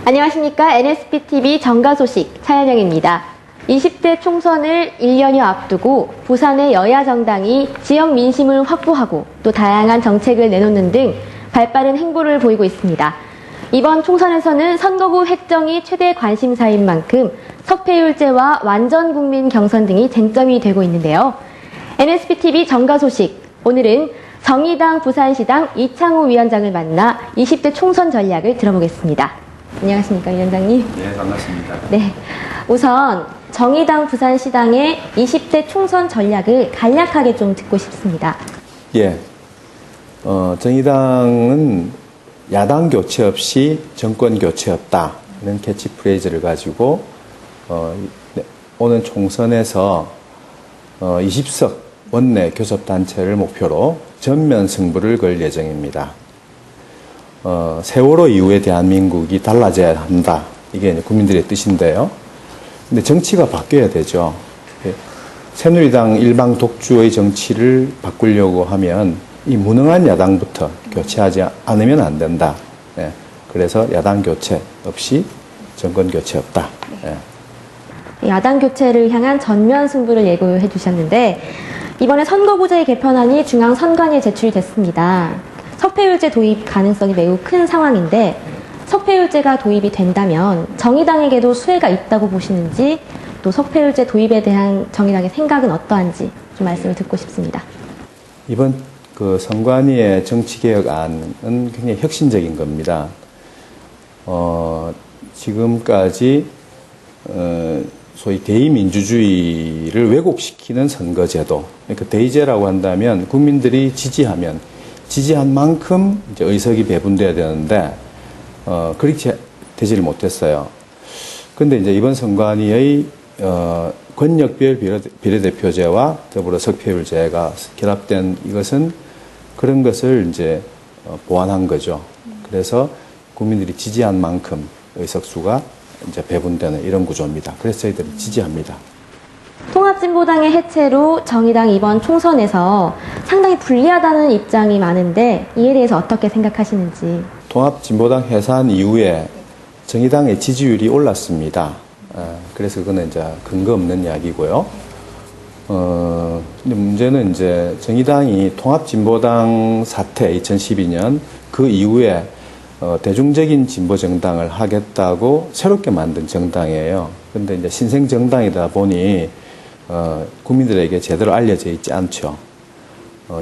안녕하십니까. NSPTV 정가 소식 차현영입니다. 20대 총선을 1년여 앞두고 부산의 여야 정당이 지역 민심을 확보하고 또 다양한 정책을 내놓는 등 발빠른 행보를 보이고 있습니다. 이번 총선에서는 선거구 획정이 최대 관심사인 만큼 석패율제와 완전국민 경선 등이 쟁점이 되고 있는데요. NSPTV 정가 소식, 오늘은 정의당 부산시당 이창호 위원장을 만나 20대 총선 전략을 들어보겠습니다. 안녕하십니까, 위원장님? 네, 반갑습니다. 네, 우선 정의당 부산시당의 20대 총선 전략을 간략하게 좀 듣고 싶습니다. 예, 정의당은 야당 교체 없이 정권 교체 없다 이런 캐치프레이즈를 가지고 오는 총선에서 20석 원내 교섭단체를 목표로 전면 승부를 걸 예정입니다. 세월호 이후에 대한민국이 달라져야 한다. 이게 국민들의 뜻인데요. 근데 정치가 바뀌어야 되죠. 새누리당 일방 독주의 정치를 바꾸려고 하면 이 무능한 야당부터 교체하지 않으면 안 된다. 예. 그래서 야당 교체 없이 정권 교체 없다. 예. 야당 교체를 향한 전면 승부를 예고해 주셨는데 이번에 선거구제 개편안이 중앙선관위에 제출이 됐습니다. 석패율제 도입 가능성이 매우 큰 상황인데 석패율제가 도입이 된다면 정의당에게도 수혜가 있다고 보시는지 또 석패율제 도입에 대한 정의당의 생각은 어떠한지 좀 말씀을 듣고 싶습니다. 이번 선관위의 정치개혁안은 굉장히 혁신적인 겁니다. 지금까지 소위 대의민주주의를 왜곡시키는 선거제도, 그러니까 대의제라고 한다면 국민들이 지지한 만큼 이제 의석이 배분돼야 되는데 그렇게 되지를 못했어요. 그런데 이제 이번 선관위의 권역별 비례대표제와 더불어 석패율제가 결합된 이것은 그런 것을 이제 보완한 거죠. 그래서 국민들이 지지한 만큼 의석수가 이제 배분되는 이런 구조입니다. 그래서 저희들이 지지합니다. 통합진보당의 해체로 정의당 이번 총선에서 상당히 불리하다는 입장이 많은데 이에 대해서 어떻게 생각하시는지. 통합진보당 해산 이후에 정의당의 지지율이 올랐습니다. 그래서 그거는 이제 근거 없는 이야기고요. 근데 문제는 이제 정의당이 통합진보당 사태 2012년 그 이후에 대중적인 진보 정당을 하겠다고 새롭게 만든 정당이에요. 근데 이제 신생 정당이다 보니 국민들에게 제대로 알려져 있지 않죠.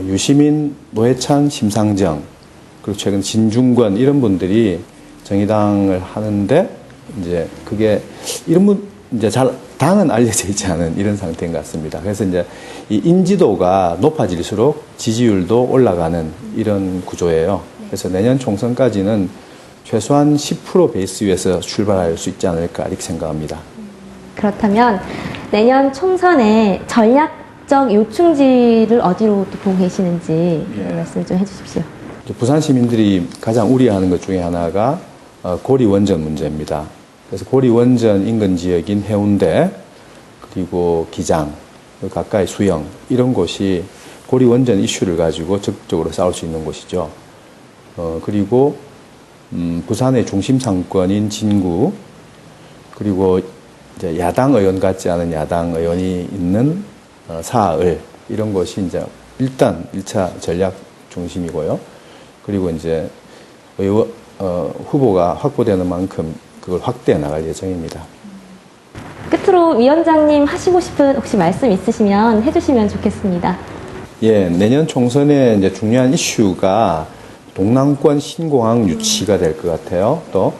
유시민, 노회찬, 심상정, 그리고 최근 진중권 이런 분들이 정의당을 하는데 이제 그게 이런 분 이제 잘 당은 알려져 있지 않은 이런 상태인 것 같습니다. 그래서 이제 이 인지도가 높아질수록 지지율도 올라가는 이런 구조예요. 그래서 내년 총선까지는 최소한 10% 베이스 위에서 출발할 수 있지 않을까 이렇게 생각합니다. 그렇다면 내년 총선의 전략적 요충지를 어디로 또 보고 계시는지 말씀을 좀 해주십시오. 부산 시민들이 가장 우려하는 것 중에 하나가 고리 원전 문제입니다. 그래서 고리 원전 인근 지역인 해운대 그리고 기장 가까이 수영 이런 곳이 고리 원전 이슈를 가지고 적극적으로 싸울 수 있는 곳이죠. 그리고 부산의 중심 상권인 진구 그리고 이제 야당 의원 같지 않은 야당 의원이 있는 사흘 이런 것이 이제 일단 1차 전략 중심이고요. 그리고 이제 후보가 확보되는 만큼 그걸 확대해 나갈 예정입니다. 끝으로 위원장님 하시고 싶은 혹시 말씀 있으시면 해주시면 좋겠습니다. 예, 내년 총선에 이제 중요한 이슈가 동남권 신공항 유치가 될 것 같아요. 또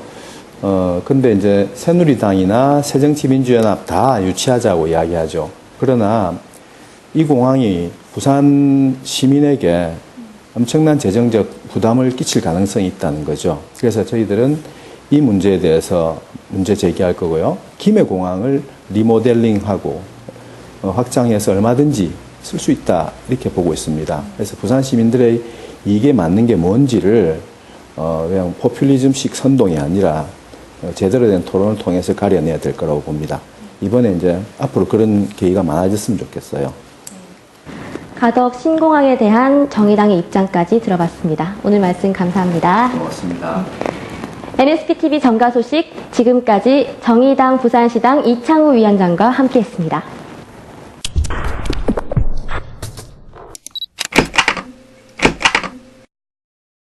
근데 이제 새누리당이나 새정치민주연합 다 유치하자고 이야기하죠. 그러나 이 공항이 부산 시민에게 엄청난 재정적 부담을 끼칠 가능성이 있다는 거죠. 그래서 저희들은 이 문제에 대해서 문제 제기할 거고요. 김해공항을 리모델링하고 확장해서 얼마든지 쓸 수 있다 이렇게 보고 있습니다. 그래서 부산 시민들의 이게 맞는 게 뭔지를 그냥 포퓰리즘식 선동이 아니라 제대로 된 토론을 통해서 가려내야 될 거라고 봅니다. 이번에 이제 앞으로 그런 계기가 많아졌으면 좋겠어요. 가덕 신공항에 대한 정의당의 입장까지 들어봤습니다. 오늘 말씀 감사합니다. 고맙습니다. NSPTV 정가 소식 지금까지 정의당 부산시당 이창우 위원장과 함께했습니다.